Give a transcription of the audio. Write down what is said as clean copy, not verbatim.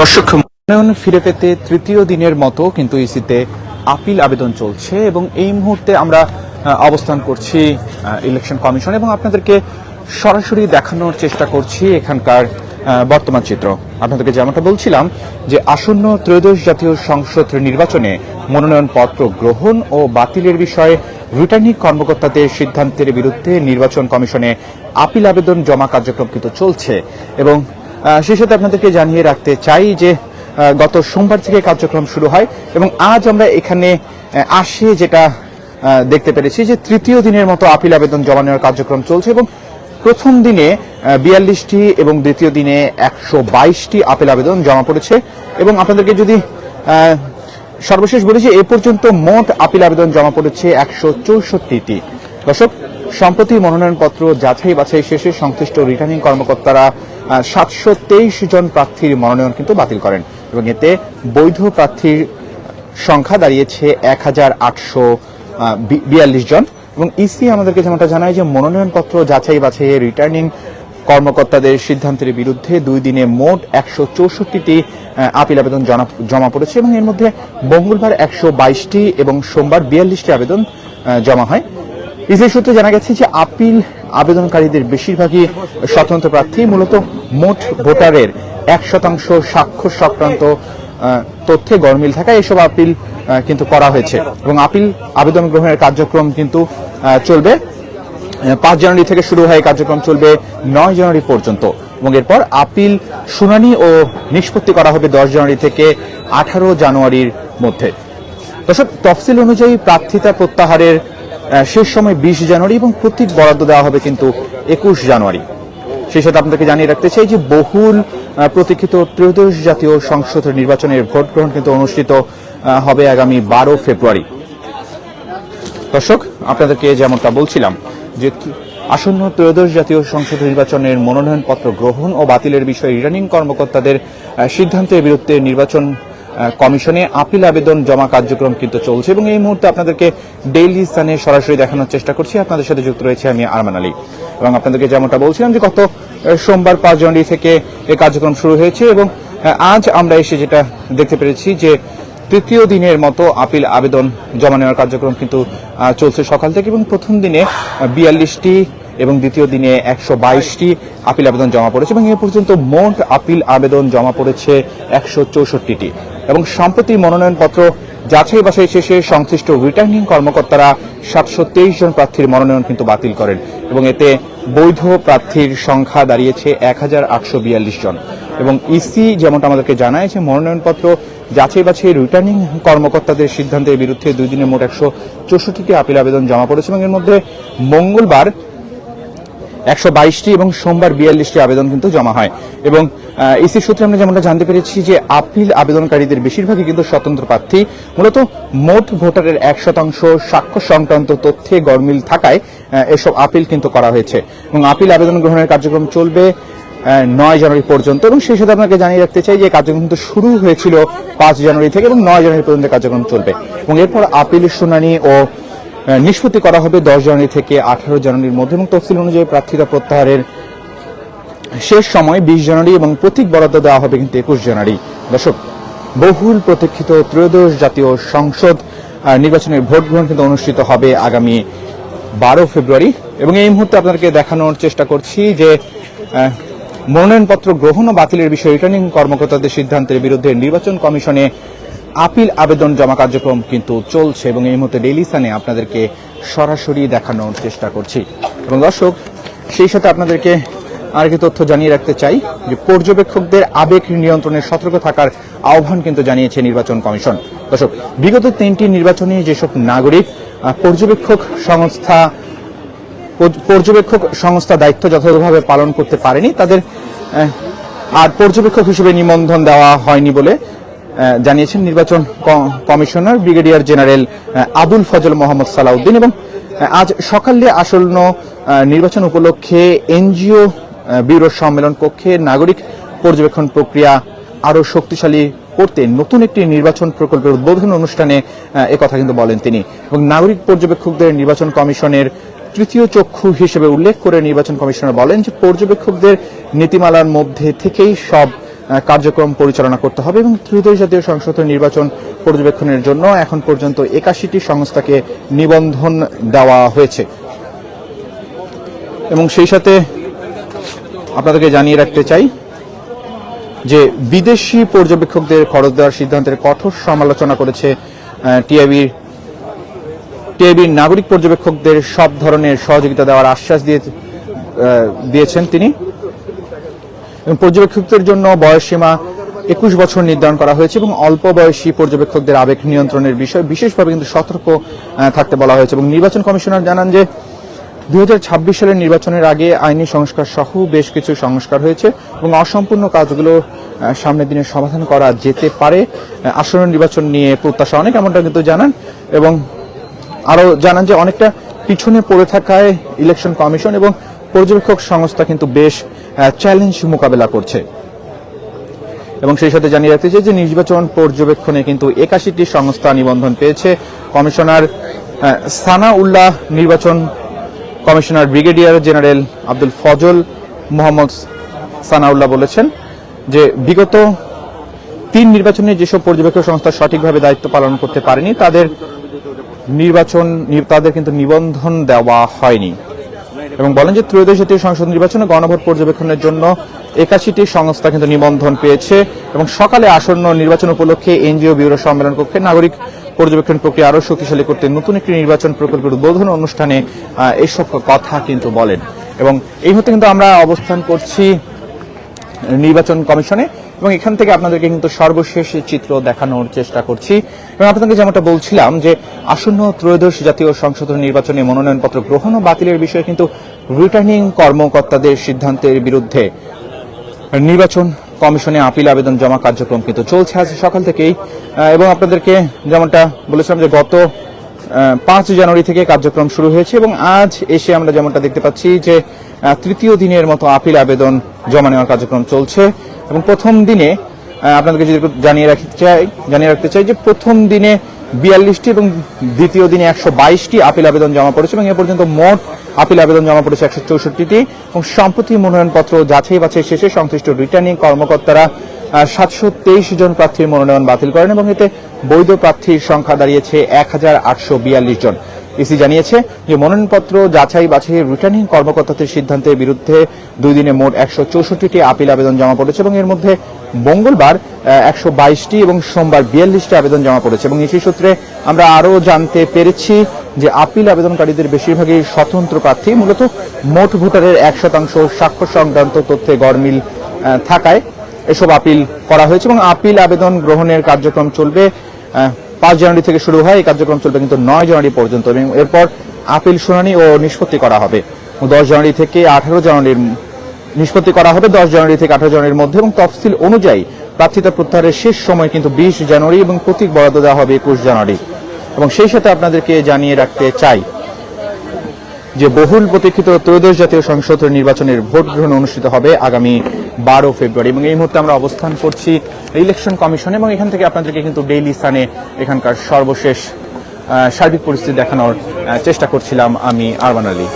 দর্শক, মনোনয়ন ফিরে পেতে তৃতীয় দিনের মতো কিন্তু ইসিতে আপিল আবেদন চলছে এবং এই মুহূর্তে আমরা অবস্থান করছি ইলেকশন কমিশন এবং আপনাদেরকে সরাসরি দেখানোর চেষ্টা করছি এখানকার বর্তমান চিত্র। আপনাদেরকে যেমনটা বলছিলাম যে আসন্ন ত্রয়োদশ জাতীয় সংসদ নির্বাচনে মনোনয়নপত্র গ্রহণ ও বাতিলের বিষয়ে রিটার্নিং কর্মকর্তাদের সিদ্ধান্তের বিরুদ্ধে নির্বাচন কমিশনে আপিল আবেদন জমা কার্যক্রম কিন্তু চলছে এবং সেই সাথে আপনাদেরকে জানিয়ে রাখতে চাই যে গত সোমবার থেকে কার্যক্রম শুরু হয় এবং আজ আমরা এখানে আসে যেটা দেখতে পেরেছি যে তৃতীয় দিনের মতো আপিল আবেদন জমা নেওয়ার কার্যক্রম চলছে এবং প্রথম দিনে 42টি এবং দ্বিতীয় দিনে 122টি আপিল আবেদন জমা পড়েছে এবং আপনাদেরকে যদি সর্বশেষ বলি যে এ পর্যন্ত মোট আপিল আবেদন জমা পড়েছে 164টি। দর্শক, সম্প্রতি মনোনয়নপত্র যাচাই বাছাই শেষে সংশ্লিষ্ট রিটার্নিং কর্মকর্তারা 723 জন প্রার্থীর মনোনয়ন কিন্তু বাতিল করেন এবং এতে বৈধ প্রার্থীর সংখ্যা দাঁড়িয়েছে 1842 জন এবং ইসি আমাদেরকে যেমনটা জানায় যে মনোনয়নপত্র যাচাই বাছাইয়ে রিটার্নিং কর্মকর্তাদের সিদ্ধান্তের বিরুদ্ধে 2 দিনে মোট 164টি আপিল আবেদন জমা পড়েছে এবং এর মধ্যে মঙ্গলবার 122টি এবং সোমবার 42টি আবেদন জমা হয়। ইসি সূত্রে জানা গেছে যে আপিল আবেদনকারীদের বেশিরভাগই স্বতন্ত্র প্রার্থী, মূলত মোট ভোটারের 1% স্বাক্ষর সংক্রান্ত তথ্যে গরমিল থাকায় এসব আপিল কিন্তু করা হয়েছে এবং আপিল আবেদন গ্রহণের কার্যক্রম কিন্তু চলবে 5 জানুয়ারি থেকে শুরু হয়। কার্যক্রম চলবে 9 জানুয়ারি পর্যন্ত এবং এরপর আপিল শুনানি ও নিষ্পত্তি করা হবে 10 জানুয়ারি থেকে 18 জানুয়ারির মধ্যে। দর্শক, তফসিল অনুযায়ী প্রার্থিতা প্রত্যাহারের শেষ সময় 20 জানুয়ারি এবং প্রতীক বরাদ্দ দেওয়া হবে কিন্তু 21 জানুয়ারি। সেই সাথে আপনাদেরকে জানিয়ে রাখতে চাই যে বহুল প্রতীক্ষিত ত্রয়োদশ জাতীয় সংসদ নির্বাচনের ভোট গ্রহণ কিন্তু অনুষ্ঠিত হবে আগামী 12 ফেব্রুয়ারি। দর্শক, আপনাদেরকে যেমনটা বলছিলাম যে আসন্ন ত্রয়োদশ জাতীয় সংসদ নির্বাচনের মনোনয়নপত্র গ্রহণ ও বাতিলের বিষয়ে রিটার্নিং কর্মকর্তাদের সিদ্ধান্তের বিরুদ্ধে নির্বাচন কমিশনে আপিল আবেদন জমা কার্যক্রম কিন্তু চলছে এবং এই মুহূর্তে আপনাদেরকে ডেইলি স্থানে সরাসরি দেখানোর চেষ্টা করছি। আপনাদের সাথে যুক্ত রয়েছে আমি আরমান আলী এবং আপনাদেরকে যেমনটা বলছিলাম যে গত সোমবার 5 জানুয়ারি থেকে এই কার্যক্রম শুরু হয়েছে এবং আজ আমরা এসে যেটা দেখতে পেরেছি যে তৃতীয় দিনের মতো আপিল আবেদন জমা নেওয়ার কার্যক্রম কিন্তু চলছে সকাল থেকে এবং প্রথম দিনে 42টি এবং দ্বিতীয় দিনে 122টি আপিল আবেদন জমা পড়েছে এবং এ পর্যন্ত মোট আপিল আবেদন জমা পড়েছে 164টি এবং সম্প্রতি মনোনয়নপত্র যাচাই বাছাই শেষে সংশ্লিষ্ট রিটার্নিং কর্মকর্তারা 723 জন প্রার্থীর মনোনয়ন কিন্তু বাতিল করেন এবং এতে বৈধ প্রার্থীর সংখ্যা দাঁড়িয়েছে 1842 জন এবং ইসি যেমনটা আমাদেরকে জানায় যে মনোনয়নপত্র যাচাই বাছাই রিটার্নিং কর্মকর্তাদের সিদ্ধান্তের বিরুদ্ধে 2 দিনে মোট 164টি আপিল আবেদন জমা পড়েছে এবং এর মধ্যে মঙ্গলবার 122টি এবং সোমবার 42টি আবেদন কিন্তু জমা হয় এবং ইসি সূত্রে আমরা যেমনটা জানতে পেরেছি যে আপিল আবেদনকারীদের বেশিরভাগই কিন্তু স্বতন্ত্র প্রার্থী, মূলত মোট ভোটারের 1% স্বাক্ষর সংক্রান্ত তথ্যে গরমিল থাকায় এসব আপিল কিন্তু করা হয়েছে এবং আপিল আবেদন গ্রহণের কার্যক্রম চলবে 9 জানুয়ারি পর্যন্ত এবং সেই সাথে আপনাকে জানিয়ে রাখতে চাই যে কার্যক্রম কিন্তু শুরু হয়েছিল 5 জানুয়ারি থেকে এবং 9 জানুয়ারি পর্যন্ত কার্যক্রম চলবে এবং এরপর আপিল শুনানি ও নিষ্পত্তি করা হবে 10 জানুয়ারি থেকে 18 জানুয়ারির মধ্যে এবং তফসিল অনুযায়ী প্রার্থিতা প্রত্যাহারের শেষ সময় 20 জানুয়ারি এবং প্রতীক বরাদ্দ দেওয়া হবে কিন্তু 21 জানুয়ারি। দর্শক, বহুল প্রতীক্ষিত ত্রয়োদশ জাতীয় সংসদ নির্বাচনের ভোট গ্রহণ কিন্তু অনুষ্ঠিত হবে আগামী 12 ফেব্রুয়ারি এবং এই মুহূর্তে আপনাদেরকে দেখানোর চেষ্টা করছি যে মনোনয়নপত্র গ্রহণ ও বাতিলের বিষয়ে রিটার্নিং কর্মকর্তাদের সিদ্ধান্তের বিরুদ্ধে নির্বাচন কমিশনে আপিল আবেদন জমা কার্যক্রম কিন্তু চলছে এবং এই মুহূর্তে ডেইলি সানে আপনাদেরকে সরাসরি দেখানোর চেষ্টা করছি এবং দর্শক, সেই সাথে আপনাদেরকে আরেকটি তথ্য জানিয়ে রাখতে চাই যে পর্যবেক্ষকদের আবেগ নিয়ন্ত্রণে সতর্ক থাকার আহ্বান কিন্তু জানিয়েছে নির্বাচন কমিশন। দর্শক, বিগত 3টি নির্বাচনে যেসব নাগরিক পর্যবেক্ষক সংস্থা দায়িত্ব যথাযথভাবে পালন করতে পারেনি তাদের আর পর্যবেক্ষক হিসেবে নিবন্ধন দেওয়া হয়নি বলে জানিয়েছেন নির্বাচন commissioner brigadier general Abul Fazal Mohammad Salauddin এবং আজ সকালে আসন্ন নির্বাচন উপলক্ষে এনজিও ব্যুরোর সম্মেলন কক্ষে নাগরিক পর্যবেক্ষণ প্রক্রিয়া আরো শক্তিশালী করতে নতুন একটি নির্বাচন প্রকল্পের উদ্বোধন অনুষ্ঠানে একথা কিন্তু বলেন তিনি এবং নাগরিক পর্যবেক্ষকদের নির্বাচন কমিশনের তৃতীয় চক্ষু হিসেবে উল্লেখ করে নির্বাচন কমিশনার বলেন যে পর্যবেক্ষকদের নীতিমালার মধ্যে থেকেই সব কার্যক্রম পরিচালনা করতে হবে এবং ত্রয়োদশ জাতীয় সংসদ নির্বাচন পর্যবেক্ষণের জন্য এখন পর্যন্ত 81টি সংস্থাকে নিবন্ধন দেওয়া হয়েছে। এবং সেই সাথে আপনাদেরকে জানিয়ে রাখতে চাই যে বিদেশি পর্যবেক্ষকদের খরচ দেওয়ার সিদ্ধান্তের কঠোর সমালোচনা করেছে টিআইবির নাগরিক পর্যবেক্ষকদের সব ধরনের সহযোগিতা দেওয়ার আশ্বাস দিয়েছেন তিনি। পর্যবেক্ষকদের জন্য বয়সসীমা 21 বছর নির্ধারণ করা হয়েছে এবং অল্প বয়সী পর্যবেক্ষকদের আবেগ নিয়ন্ত্রণের বিষয়ে বিশেষভাবে কিন্তু সতর্ক থাকতে বলা হয়েছে। এবং নির্বাচন কমিশনার জানান যে 2026 সালের নির্বাচনের আগে আইনি সংস্কার সহ বেশ কিছু সংস্কার হয়েছে এবং অসম্পূর্ণ কাজগুলো সামনের দিনে সমাধান করা যেতে পারে। আসন্ন নির্বাচন নিয়ে প্রত্যাশা অনেক, এমনটা কিন্তু জানান এবং আরো জানান যে অনেকটা পিছনে পড়ে থাকায় ইলেকশন কমিশন এবং পর্যবেক্ষক সংস্থা কিন্তু বেশ চ্যালেঞ্জ মোকাবেলা করছে। এবং সেই সাথে জানিয়ে রাখতে চাই যে নির্বাচন পর্যবেক্ষণে কিন্তু 81টি সংস্থা নিবন্ধন পেয়েছে। কমিশনার সানাউল্লাহ নির্বাচন commissioner brigadier general Abdul Fazal Mohammad Sanaullah বলেছেন যে বিগত 3 নির্বাচনে যেসব পর্যবেক্ষক সংস্থা সঠিকভাবে দায়িত্ব পালন করতে পারেনি তাদের কিন্তু নিবন্ধন দেওয়া হয়নি। এবং বলেন যে ত্রয়োদশ জাতীয় সংসদ নির্বাচনে গণভোট পর্যবেক্ষণের জন্য 81টি সংস্থা কিন্তু নিবন্ধন পেয়েছে। এবং সকালে আসন্ন নির্বাচন উপলক্ষে এনজিও ব্যুরো সম্মেলন কক্ষে নাগরিক পর্যবেক্ষণ প্রক্রিয়া আরো শক্তিশালী করতে নতুন একটি নির্বাচন প্রকল্পের উদ্বোধন অনুষ্ঠানে এইসব কথা কিন্তু বলেন। এবং এই মুহূর্তে কিন্তু আমরা অবস্থান করছি নির্বাচন কমিশনে এবং এখান থেকে আপনাদেরকে কিন্তু সর্বশেষ চিত্র দেখানোর চেষ্টা করছি। এবং আপনাদেরকে যেমনটা বলছিলাম যে আসন্ন ত্রয়োদশ জাতীয় সংসদ নির্বাচনে মনোনয়নপত্র গ্রহণ ও বাতিলের বিষয়ে কিন্তু রিটার্নিং কর্মকর্তাদের সিদ্ধান্তের বিরুদ্ধে নির্বাচন কমিশনে আপিল আবেদন জমা কার্যক্রম কিন্তু চলছে আজ সকাল থেকেই। এবং আপনাদেরকে যেমনটা বলেছিলাম যে গত 5 জানুয়ারি থেকে কার্যক্রম শুরু হয়েছে এবং আজ এসে আমরা যেমনটা দেখতে পাচ্ছি যে তৃতীয় দিনের মতো আপিল আবেদন জমা নেওয়ার কার্যক্রম চলছে। এবং প্রথম দিনে আপনাদেরকে যদি জানিয়ে রাখতে চাই যে প্রথম দিনে 42টি এবং দ্বিতীয় দিনে 122টি আপিল আবেদন জমা পড়েছে এবং এ পর্যন্ত মোট আপিল আবেদন জমা পড়েছে 164টি। এবং সম্প্রতি মনোনয়নপত্র যাচাই বাছাই শেষে সংশ্লিষ্ট রিটার্নিং কর্মকর্তারা 723 জন প্রার্থীর মনোনয়ন বাতিল করেন এবং এতে বৈধ প্রার্থীর সংখ্যা দাঁড়িয়েছে 1842 জন। ইসি জানিয়েছে যে মনোনয়নপত্র যাচাই বাছাই রিটার্নিং কর্মকর্তাদের সিদ্ধান্তের বিরুদ্ধে 2 দিনে মোট 164টি আপিল আবেদন জমা পড়েছে এবং এর মধ্যে মঙ্গলবার 122টি এবং সোমবার 42টি আবেদন জমা পড়েছে। এবং ইসি সূত্রে আমরা আরো জানতে পেরেছি যে আপিল আবেদনকারীদের বেশিরভাগই স্বতন্ত্র প্রার্থী, মূলত মোট ভোটারের 1% স্বাক্ষর সংক্রান্ত তথ্যে গড়মিল থাকায় এসব আপিল করা হয়েছে। এবং আপিল আবেদন গ্রহণের কার্যক্রম চলবে 5 জানুয়ারি থেকে শুরু হয়, এই কার্যক্রম চলবে কিন্তু 9 জানুয়ারি পর্যন্ত এবং এরপর আপিল শুনানি ও নিষ্পত্তি করা হবে 10 জানুয়ারি থেকে 18 জানুয়ারির নিষ্পত্তি করা হবে 10 জানুয়ারি থেকে 18 জানুয়ারির মধ্যে। এবং তফসিল অনুযায়ী প্রার্থিতা প্রত্যাহারের শেষ সময় কিন্তু 20 জানুয়ারি এবং প্রতীক বরাদ্দ দেওয়া হবে 21 জানুয়ারি। এবং সেই সাথে আপনাদেরকে জানিয়ে রাখতে চাই যে বহুল প্রতীক্ষিত ত্রয়োদশ জাতীয় সংসদ নির্বাচনের ভোট গ্রহণ অনুষ্ঠিত হবে আগামী 12 ফেব্রুয়ারি। এবং এই মুহূর্তে আমরা অবস্থান করছি ইলেকশন কমিশন এবং এখান থেকে আপনাদেরকে কিন্তু ডেইলি সানে এখানকার সর্বশেষ সার্বিক পরিস্থিতি দেখানোর চেষ্টা করছিলাম আমি আরমান আলী।